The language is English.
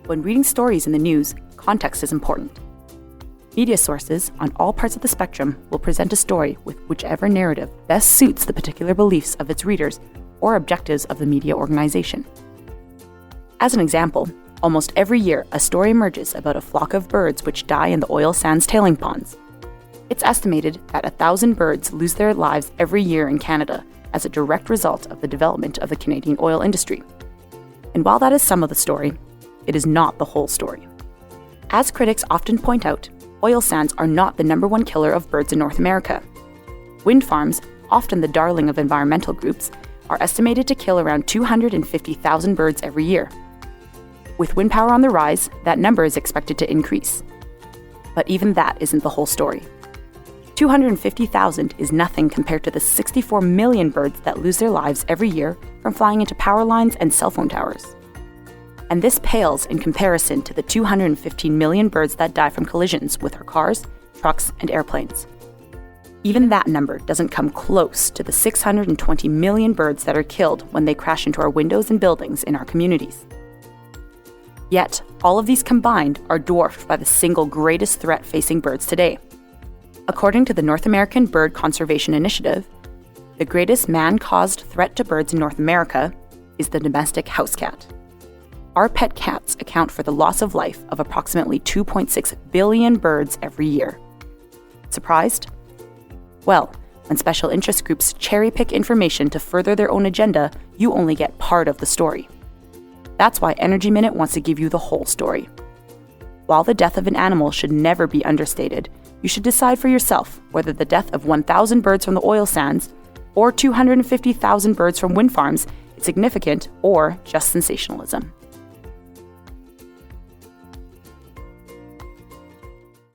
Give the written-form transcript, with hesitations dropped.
When reading stories in the news, context is important. Media sources on all parts of the spectrum will present a story with whichever narrative best suits the particular beliefs of its readers or objectives of the media organization. As an example, almost every year a story emerges about a flock of birds which die in the oil sands tailing ponds. It's estimated that 1,000 birds lose their lives every year in Canada as a direct result of the development of the Canadian oil industry. And while that is some of the story, it is not the whole story. As critics often point out, oil sands are not the number one killer of birds in North America. Wind farms, often the darling of environmental groups, are estimated to kill around 250,000 birds every year. With wind power on the rise, that number is expected to increase. But even that isn't the whole story. 250,000 is nothing compared to the 64 million birds that lose their lives every year from flying into power lines and cell phone towers. And this pales in comparison to the 215 million birds that die from collisions with our cars, trucks, and airplanes. Even that number doesn't come close to the 620 million birds that are killed when they crash into our windows and buildings in our communities. Yet, all of these combined are dwarfed by the single greatest threat facing birds today. According to the North American Bird Conservation Initiative, the greatest man-caused threat to birds in North America is the domestic house cat. Our pet cats account for the loss of life of approximately 2.6 billion birds every year. Surprised? Well, when special interest groups cherry-pick information to further their own agenda, you only get part of the story. That's why Energy Minute wants to give you the whole story. While the death of an animal should never be understated, you should decide for yourself whether the death of 1,000 birds from the oil sands or 250,000 birds from wind farms is significant or just sensationalism.